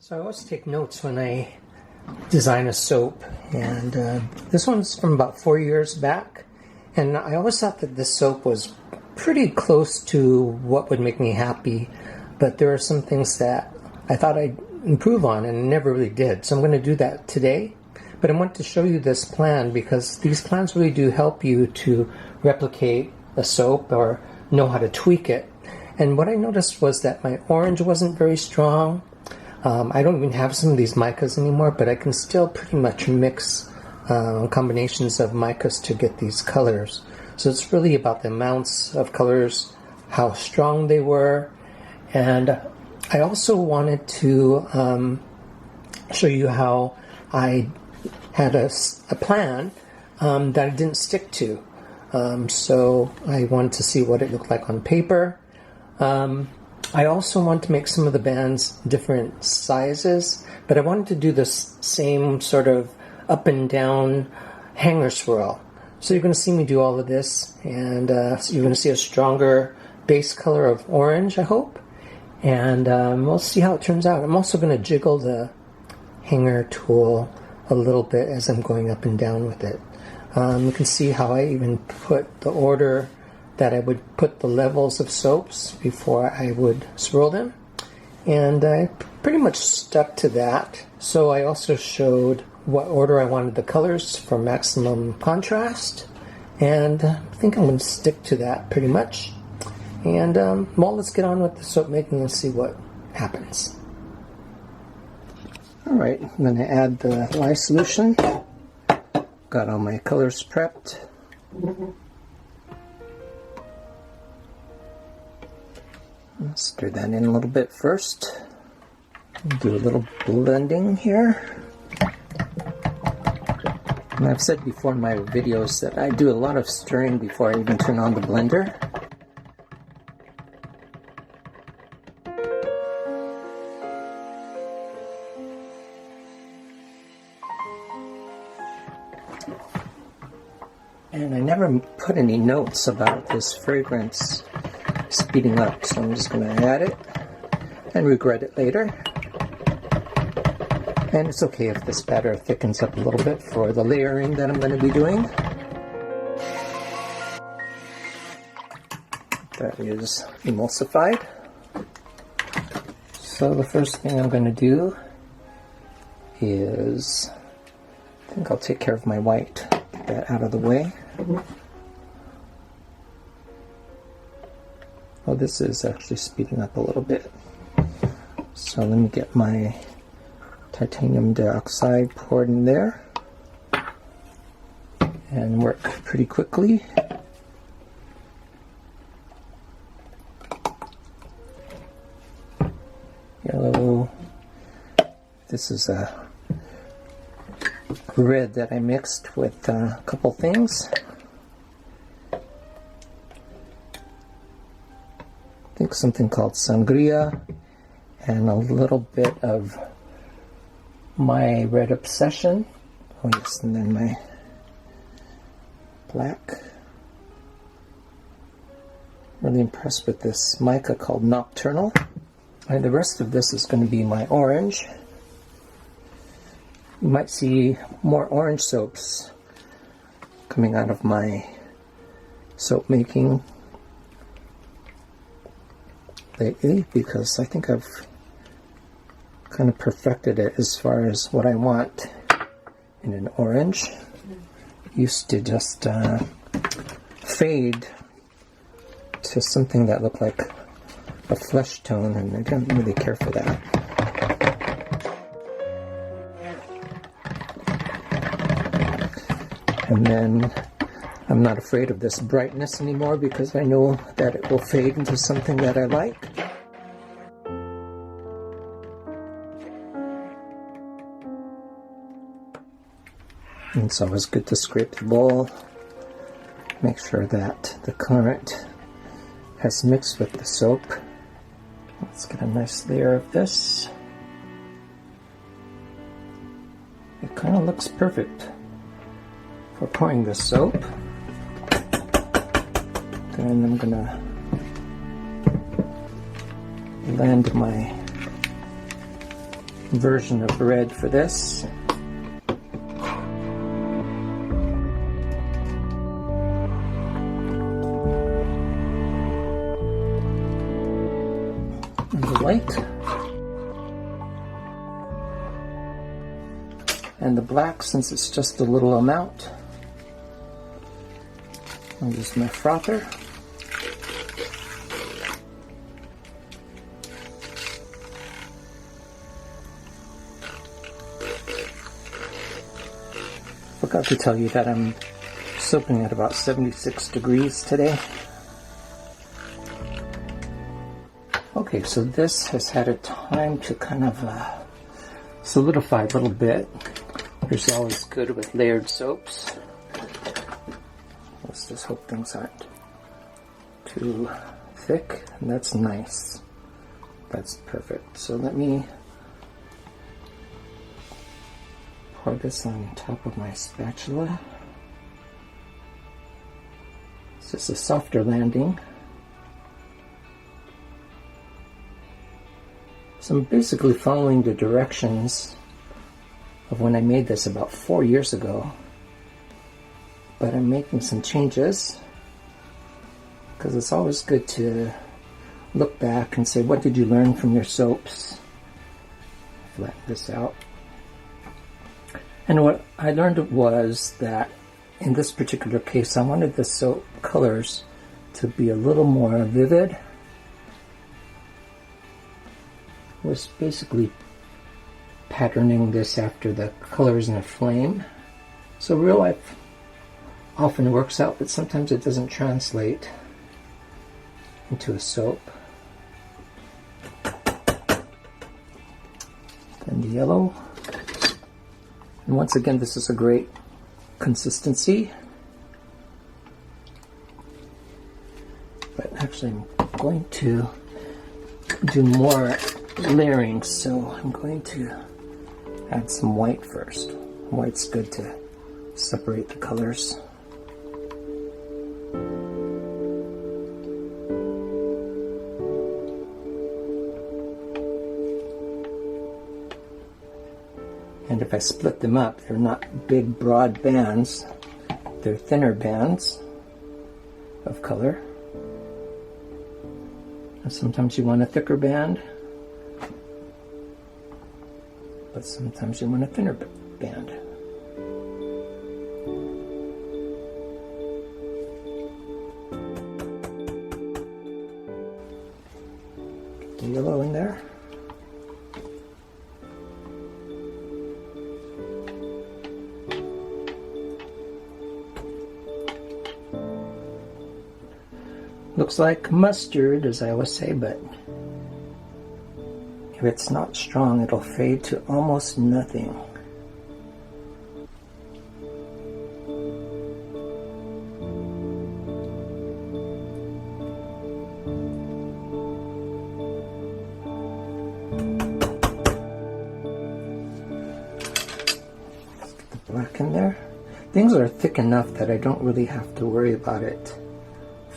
So I always take notes when I design a soap, and this one's from about 4 years back, and I always thought that this soap was pretty close to what would make me happy, but there are some things that I thought I'd improve on and never really did. So I'm going to do that today, but I want to show you this plan because these plans really do help you to replicate a soap or know how to tweak it. And what I noticed was that my orange wasn't very strong. I don't even have some of these micas anymore, but I can still pretty much mix combinations of micas to get these colors. So it's really about the amounts of colors, how strong they were, and I also wanted to show you how I had a plan that I didn't stick to. So I wanted to see what it looked like on paper. I also want to make some of the bands different sizes, but I wanted to do this same sort of up and down hanger swirl. So you're going to see me do all of this, and so you're going to see a stronger base color of orange, I hope, and we'll see how it turns out. I'm also going to jiggle the hanger tool a little bit as I'm going up and down with it. You can see how I even put the order that I would put the levels of soaps before I would swirl them, and I pretty much stuck to that. So I also showed what order I wanted the colors for maximum contrast, and I think I'm going to stick to that pretty much. And well, let's get on with the soap making and see what happens. Alright, I'm going to add the lye solution. Got all my colors prepped. Stir that in a little bit first. Do a little blending here. And I've said before in my videos that I do a lot of stirring before I even turn on the blender. And I never put any notes about this fragrance speeding up, so I'm just going to add it and regret it later. And it's okay if this batter thickens up a little bit for the layering that I'm going to be doing. That is emulsified. So the first thing I'm going to do is, I think I'll take care of my white, get that out of the way. Oh, this is actually speeding up a little bit. So let me get my titanium dioxide poured in there and work pretty quickly. Yellow. This is a red that I mixed with a couple things. I think something called sangria and a little bit of my red obsession. Oh yes, and then my black. Really impressed with this mica called Nocturnal. And the rest of this is going to be my orange. You might see more orange soaps coming out of my soap making lately, because I think I've kind of perfected it as far as what I want in an orange. Used to just fade to something that looked like a flesh tone, and I didn't really care for that. And then I'm not afraid of this brightness anymore because I know that it will fade into something that I like. And it's always good to scrape the bowl, make sure that the colorant has mixed with the soap. Let's get a nice layer of this. It kind of looks perfect for pouring the soap. Then I'm gonna blend my version of red for this. And the white. And the black, since it's just a little amount. I'll use my frother. Forgot to tell you that I'm soaping at about 76 degrees today. Okay, so this has had a time to kind of solidify a little bit. It's always good with layered soaps. Let's just hope things aren't too thick, and that's nice. That's perfect. So let me pour this on top of my spatula. It's just a softer landing. So I'm basically following the directions of when I made this about 4 years ago. But I'm making some changes because it's always good to look back and say, what did you learn from your soaps? Flatten this out. And what I learned was that in this particular case, I wanted the soap colors to be a little more vivid. I was basically patterning this after the colors in a flame. So real life often works out, but sometimes it doesn't translate into a soap. And the yellow. And once again, this is a great consistency. But actually, I'm going to do more layering, so I'm going to add some white first. White's good to separate the colors. And if I split them up, they're not big broad bands, they're thinner bands of color. And sometimes you want a thicker band, but sometimes you want a thinner band. Get the yellow in there. Looks like mustard, as I always say, but if it's not strong, it'll fade to almost nothing. Let's get the black in there. Things are thick enough that I don't really have to worry about it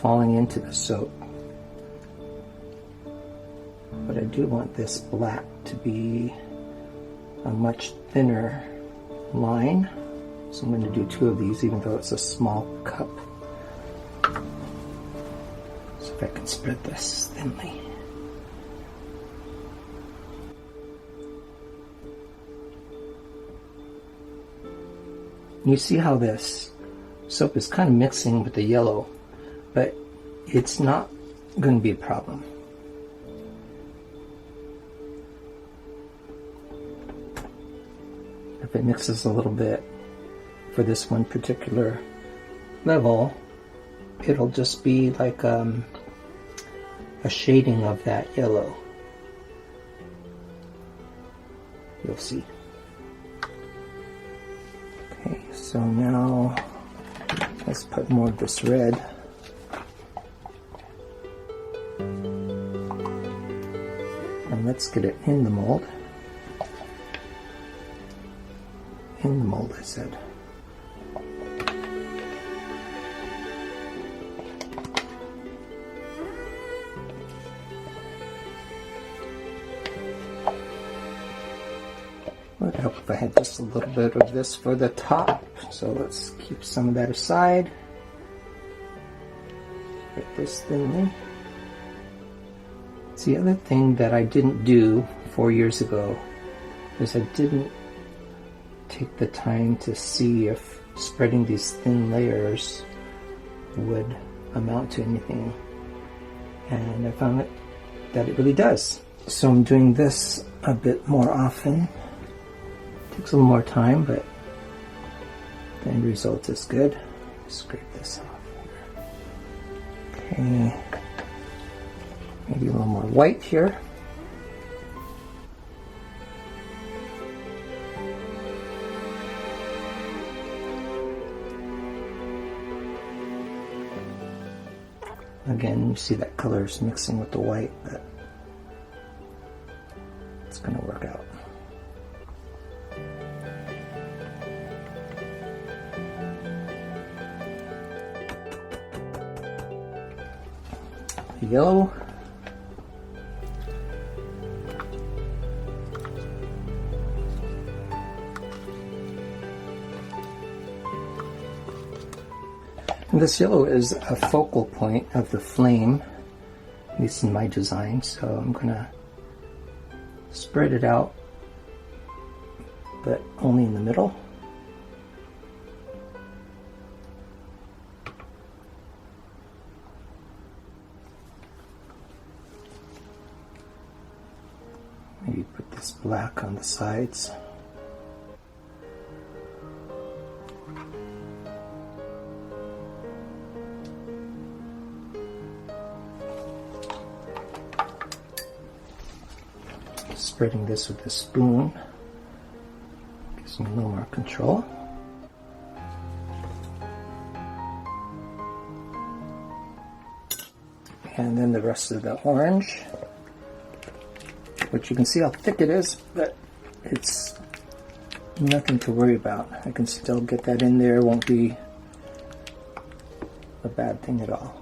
falling into the soap. But I do want this black to be a much thinner line. So I'm going to do 2 of these, even though it's a small cup. So if I can spread this thinly. You see how this soap is kind of mixing with the yellow, but it's not going to be a problem. If it mixes a little bit for this one particular level, it'll just be like a shading of that yellow. You'll see. Okay, so now let's put more of this red. And let's get it in the mold. In the mold, I said. I had just a little bit of this for the top, so let's keep some of that aside. Spread this thinly. The other thing that I didn't do 4 years ago is I didn't take the time to see if spreading these thin layers would amount to anything, and I found that it really does. So I'm doing this a bit more often. Takes a little more time, but the end result is good. Scrape this off here. Okay, maybe a little more white here. Again, you see that color is mixing with the white, but it's going to work out. Yellow. And this yellow is a focal point of the flame, at least in my design, so I'm going to spread it out, but only in the middle. Maybe put this black on the sides. Spreading this with a spoon gives me a little more control. And then the rest of the orange, which you can see how thick it is, but it's nothing to worry about. I can still get that in there, won't be a bad thing at all.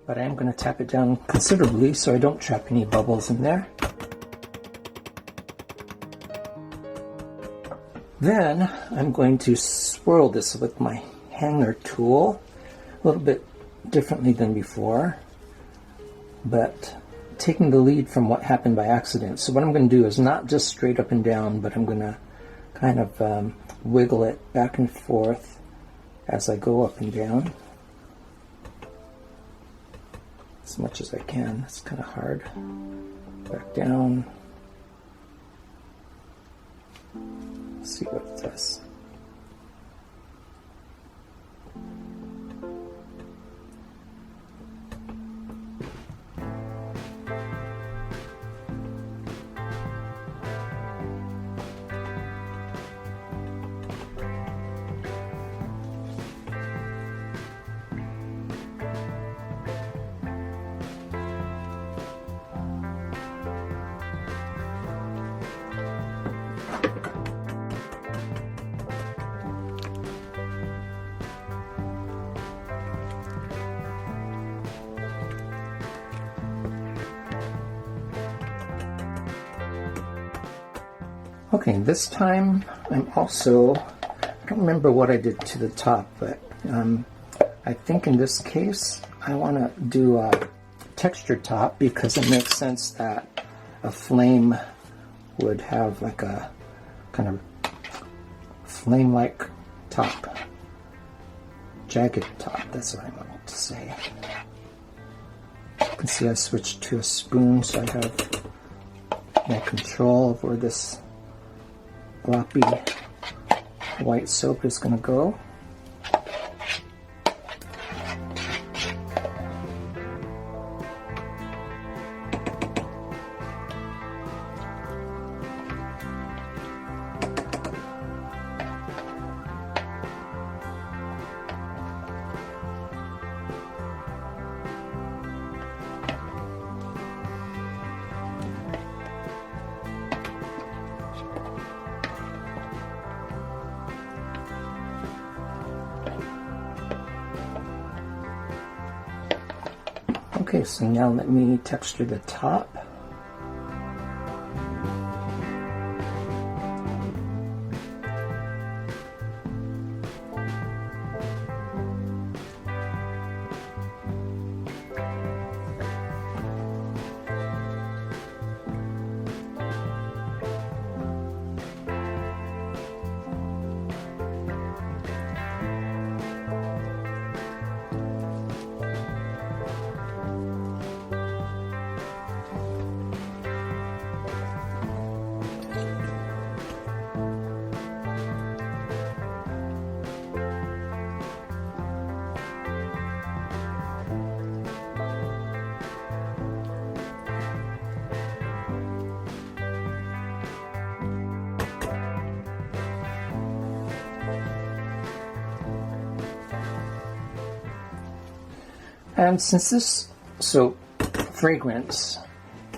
But I am going to tap it down considerably so I don't trap any bubbles in there. Then I'm going to swirl this with my hanger tool, a little bit differently than before, but taking the lead from what happened by accident. So what I'm going to do is not just straight up and down, but I'm going to kind of wiggle it back and forth as I go up and down. As much as I can. It's kind of hard. Back down. Let's see what it does. Okay, this time I'm also, I don't remember what I did to the top, but I think in this case I want to do a textured top because it makes sense that a flame would have like a kind of flame-like top, jagged top, that's what I wanted to say. You can see I switched to a spoon so I have more control of where this gloppy white soap is going to go. Okay, so now let me texture the top. And since this soap fragrance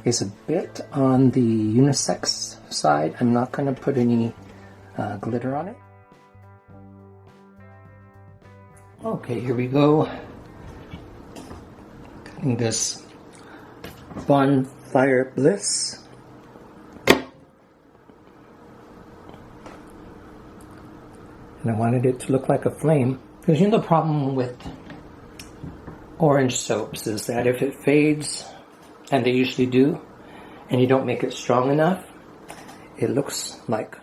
is a bit on the unisex side, I'm not going to put any glitter on it. Okay, here we go. Cutting this Bonfire Bliss. And I wanted it to look like a flame. Because you know the problem with orange soaps is that if it fades, and they usually do, and you don't make it strong enough, it looks like.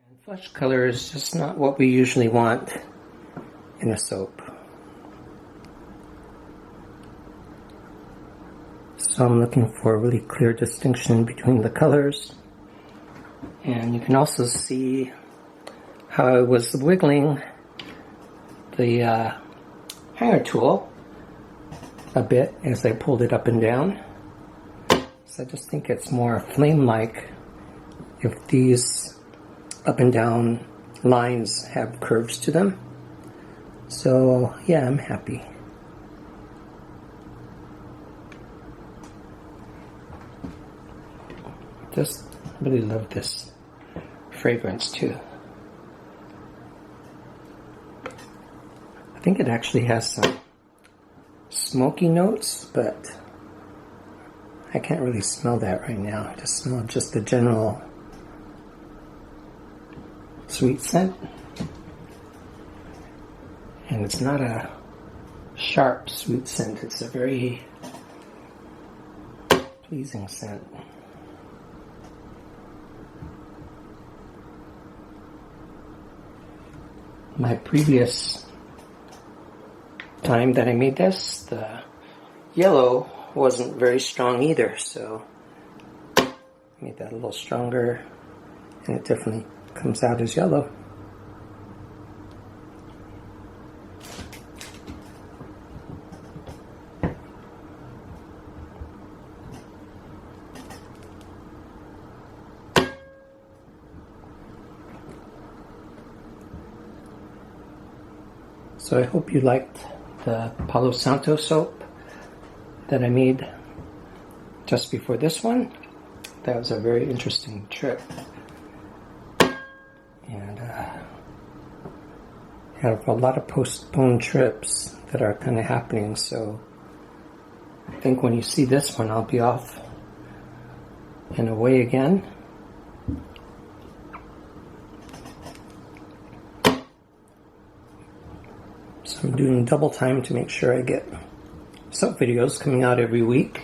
And flesh color is just not what we usually want in a soap. So I'm looking for a really clear distinction between the colors. And you can also see how I was wiggling the hanger tool a bit as I pulled it up and down. So I just think it's more flame-like if these up and down lines have curves to them. So yeah, I'm happy. Just really love this fragrance too. I think it actually has some smoky notes, but I can't really smell that right now. I just smell just the general sweet scent. And it's not a sharp sweet scent, it's a very pleasing scent. My previous time that I made this, the yellow wasn't very strong either, so I made that a little stronger, and it definitely comes out as yellow. So I hope you liked the Palo Santo soap that I made just before this one. That was a very interesting trip. And have a lot of postponed trips that are kind of happening, so I think when you see this one, I'll be off and away again. So I'm doing double time to make sure I get soap videos coming out every week.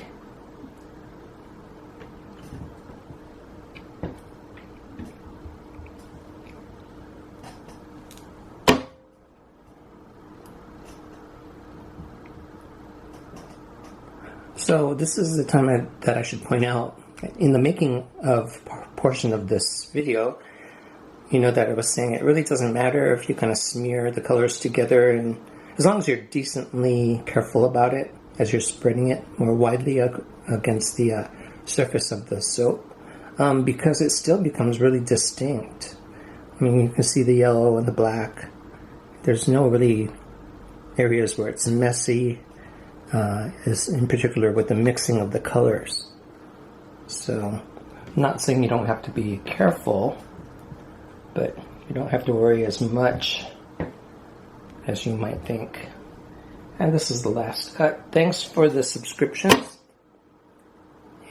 So this is the time that I should point out, in the making of portion of this video, you know that I was saying it really doesn't matter if you kind of smear the colors together, and as long as you're decently careful about it as you're spreading it more widely against the surface of the soap, because it still becomes really distinct. I mean, you can see the yellow and the black. There's no really areas where it's messy, in particular with the mixing of the colors. So I'm not saying you don't have to be careful, but you don't have to worry as much as you might think. And this is the last cut. Thanks for the subscriptions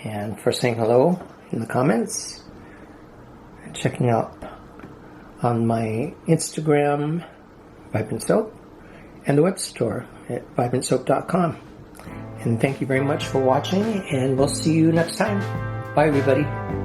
and for saying hello in the comments and checking out on my Instagram, Vibrant Soap, and the web store at vibrantsoap.com. And thank you very much for watching, and we'll see you next time. Bye, everybody.